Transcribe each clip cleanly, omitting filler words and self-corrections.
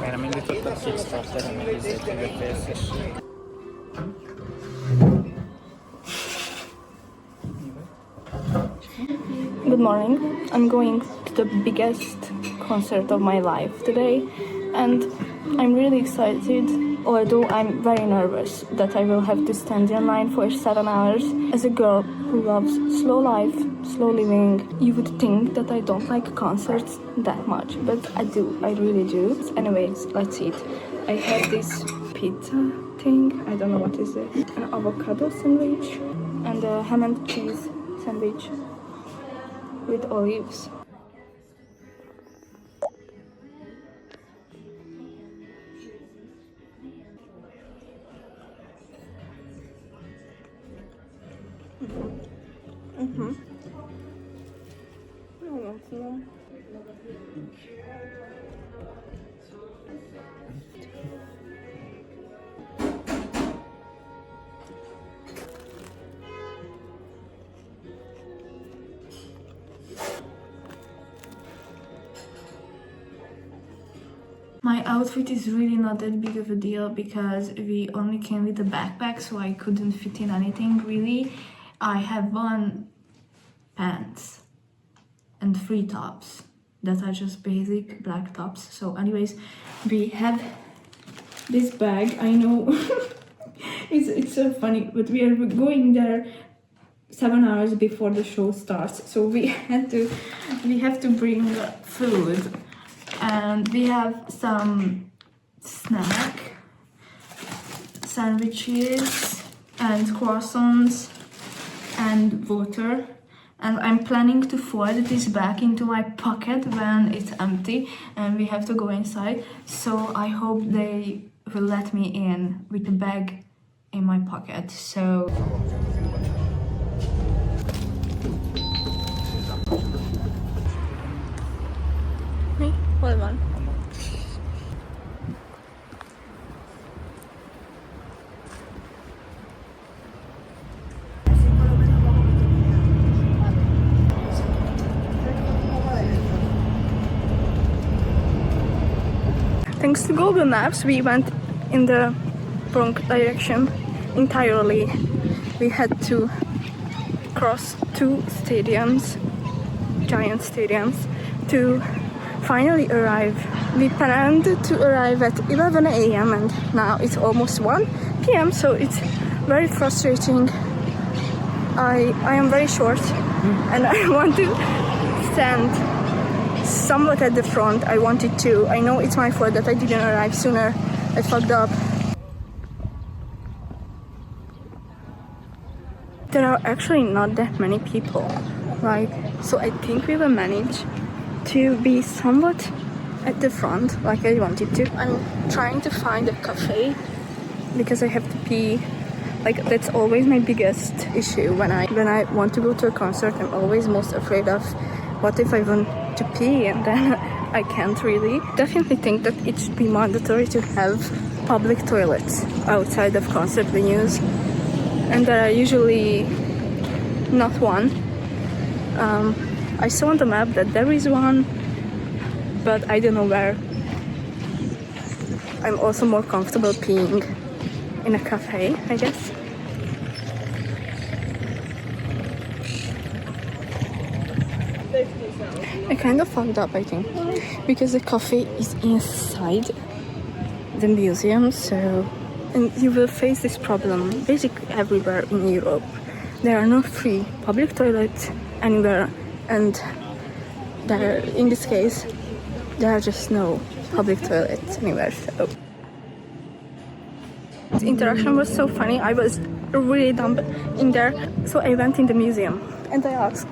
Erre mindig tudtak Kickstarter-en meg fizetőbefejezés. Good morning. I'm going to the biggest concert of my life today, and I'm really excited, although I'm very nervous that I will have to stand in line for 7 hours. As a girl who loves slow life, slow living, you would think that I don't like concerts that much, but I do, I really do. Anyways, let's eat. I have this pizza thing, I don't know what is it, an avocado sandwich and a ham and cheese sandwich with olives. I don't know. My outfit is really not that big of a deal because we only came with a backpack, so I couldn't fit in anything really. I have one pants and 3 tops that are just basic black tops. So anyways, we have this bag. I know it's so funny, but we are going there 7 hours before the show starts, so we have to bring food. And we have some snack, sandwiches and croissants and water. And I'm planning to fold this back into my pocket when it's empty and we have to go inside. So I hope they will let me in with the bag in my pocket. So mi? Hol van? Thanks to Google Maps, we went in the wrong direction entirely. We had to cross 2 stadiums, giant stadiums, to finally arrive. We planned to arrive at 11 a.m. and now it's almost 1 p.m. so it's very frustrating. I am very short and I want to stand somewhat at the front. I wanted to. I know it's my fault that I didn't arrive sooner. I fucked up. There are actually not that many people, like, so I think we will manage to be somewhat at the front like I wanted to. I'm trying to find a cafe because I have to pee. Like, that's always my biggest issue when I want to go to a concert. I'm always most afraid of what if I want to pee and then I can't really. Definitely think that it should be mandatory to have public toilets outside of concert venues, and there are usually not one. I saw on the map that there is one, but I don't know where. I'm also more comfortable peeing in a cafe, I guess. I kind of fucked up, I think, because the cafe is inside the museum, so... And you will face this problem basically everywhere in Europe. There are no free public toilets anywhere, and there, in this case, there are just no public toilets anywhere, so... The interaction was so funny. I was really dumb in there, so I went in the museum and I asked,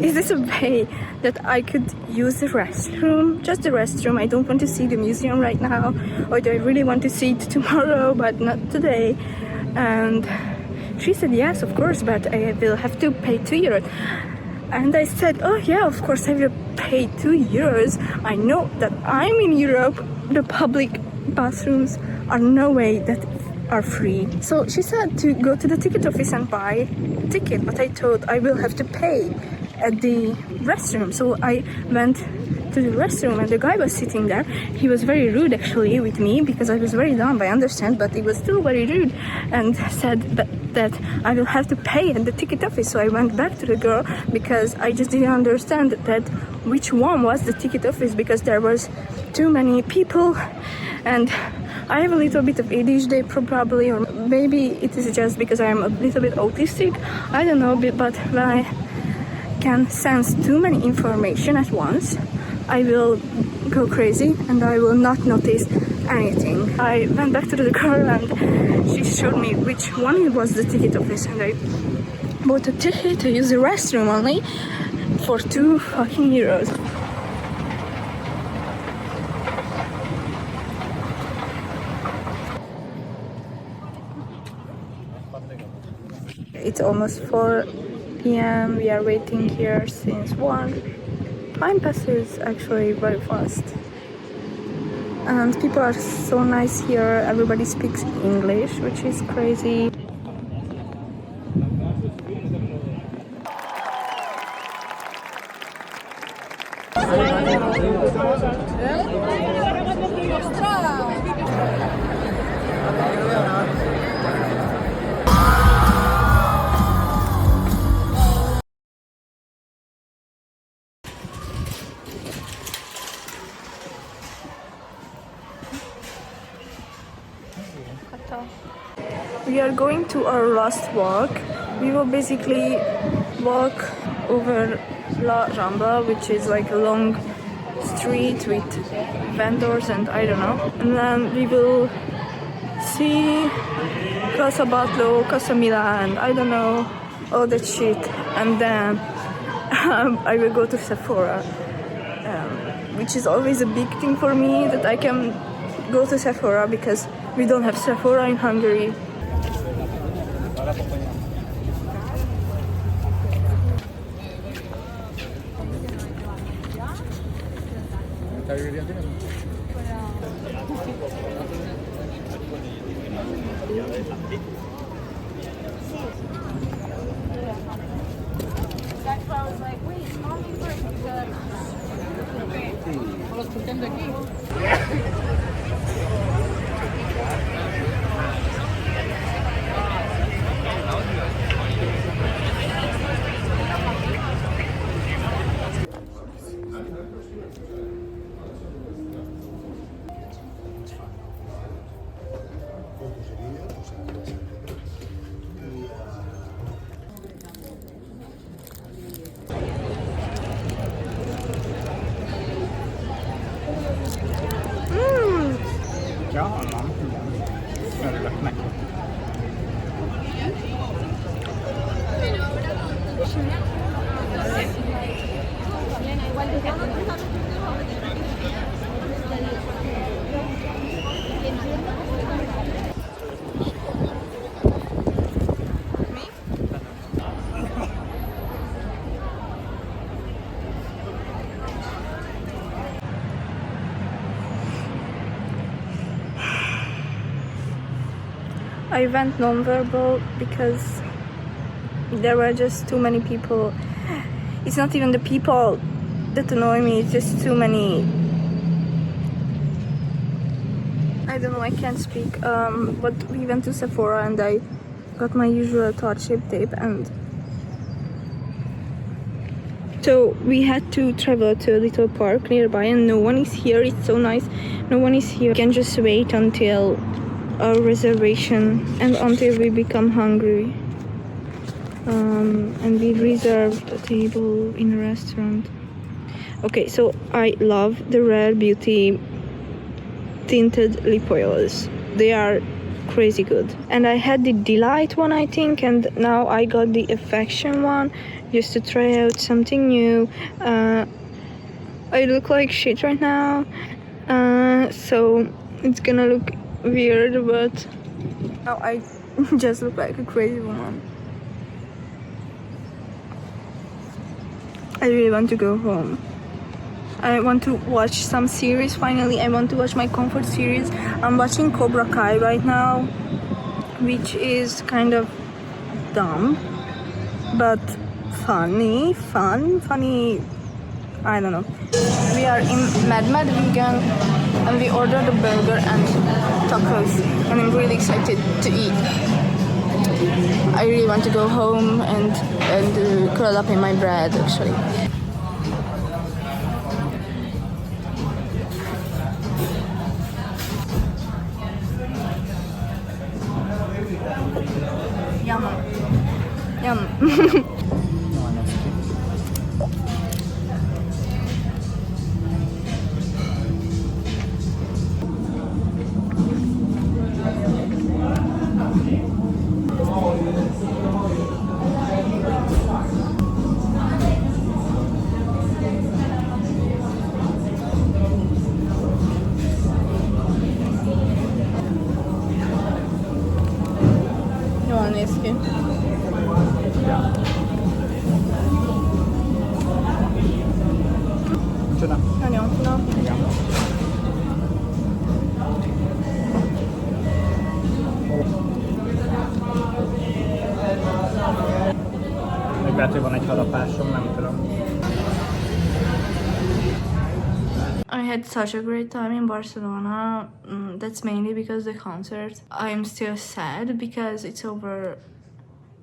is this a way that I could use the restroom? Just the restroom. I don't want to see the museum right now, or do I really want to see it tomorrow but not today? And she said yes, of course, but I will have to pay 2 euros. And I said, oh yeah, of course I will pay 2 euros. I know that I'm in Europe. The public bathrooms are no way that are free. So she said to go to the ticket office and buy a ticket, but I thought I will have to pay. at the restroom. So I went to the restroom and the guy was sitting there. He was very rude actually with me because I was very dumb, I understand, but he was still very rude and said that I will have to pay at the ticket office. So I went back to the girl because I just didn't understand that which one was the ticket office because there was too many people and I have a little bit of ADHD probably, or maybe it is just because I'm a little bit autistic, I don't know, but when I can sense too many information at once, I will go crazy and I will not notice anything. I went back to the girl and she showed me which one was the ticket office, and I bought a ticket to use the restroom only for €2 fucking. It's almost 4 p.m. We are waiting here since 1. Time passes actually very fast. And people are so nice here. Everybody speaks English, which is crazy. We are going to our last walk. We will basically walk over La Rambla, which is like a long street with vendors and I don't know. And then we will see Casa Batlló, Casa Milan, I don't know, all that shit. And then I will go to Sephora, which is always a big thing for me that I can go to Sephora because we don't have Sephora in Hungary. I went non-verbal because there were just too many people. It's not even the people that annoy me, it's just too many. I don't know, I can't speak. But we went to Sephora and I got my usual Torch shape tape, and so we had to travel to a little park nearby and no one is here. It's so nice, no one is here. We can just wait until our reservation and until we become hungry. And we reserved a table in a restaurant. Okay, so I love the Rare Beauty tinted lip oils. They are crazy good. And I had the Delight one, I think, and now I got the Affection one just to try out something new. I look like shit right now, so it's gonna look weird, but now I just look like a crazy woman. I really want to go home. I want to watch some series finally. I want to watch my comfort series. I'm watching Cobra Kai right now, which is kind of dumb, but funny. I don't know. We are in Mad Vegan and we ordered a burger and tacos and I'm really excited to eat. I really want to go home and curl up in my bed actually. Yum. Yum. Johanneski. Csoda. Nagyon finom. Még lehet, hogy van egy harapásom, nem tudom. I had such a great time in Barcelona. That's mainly because the concert. I'm still sad because it's over.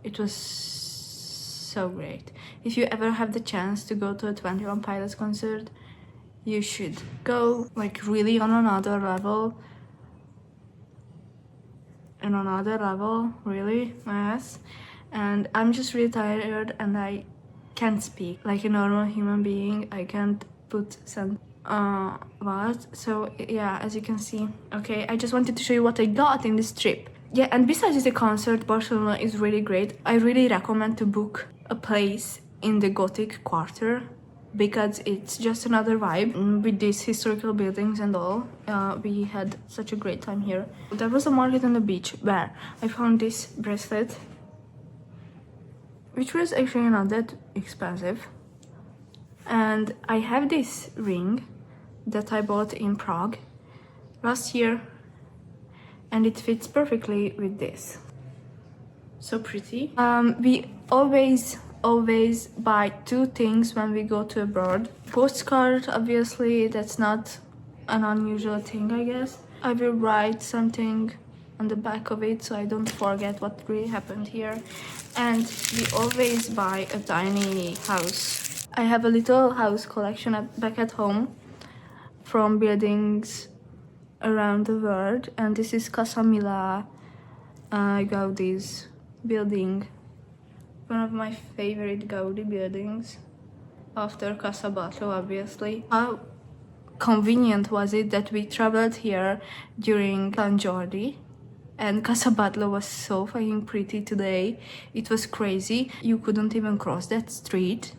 It was so great. If you ever have the chance to go to a 21 Pilots concert, you should go, like really on another level. On another level, really, yes. And I'm just really tired and I can't speak like a normal human being. I can't put some what, so yeah, as you can see. Okay, I just wanted to show you what I got in this trip. Yeah, and besides the concert, Barcelona is really great. I really recommend to book a place in the Gothic quarter because it's just another vibe with these historical buildings and all. We had such a great time here. There was a market on the beach where I found this bracelet, which was actually not that expensive. And I have this ring that I bought in Prague last year and it fits perfectly with this. So pretty. We always buy two things when we go to abroad. Postcard, obviously, that's not an unusual thing, I guess. I will write something on the back of it so I don't forget what really happened here. And we always buy a tiny house. I have a little house collection back at home from buildings around the world, and this is Casa Mila Gaudi's building. One of my favorite Gaudi buildings after Casa Batlló, obviously. How convenient was it that we traveled here during Sant Jordi, and Casa Batlló was so fucking pretty today. It was crazy. You couldn't even cross that street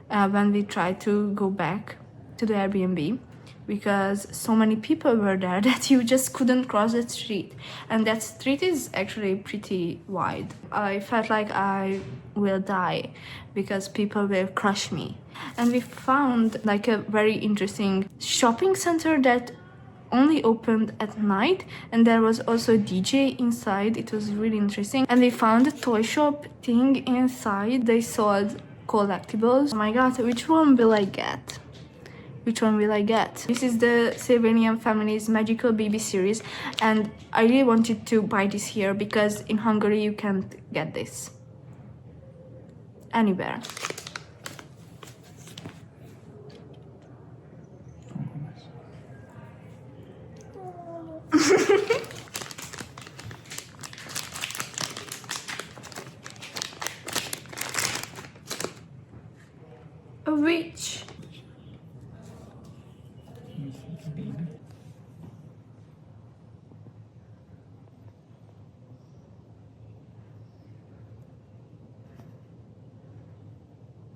when we tried to go back to the Airbnb because so many people were there that you just couldn't cross that street. And that street is actually pretty wide. I felt like I will die because people will crush me. And we found like a very interesting shopping center that only opened at night, and there was also a DJ inside. It was really interesting. And we found a toy shop thing inside. They sold collectibles. Oh my god, which one will I get? Which one will I get? This is the Sylvanian Family's Magical Baby series, and I really wanted to buy this here because in Hungary you can't get this anywhere.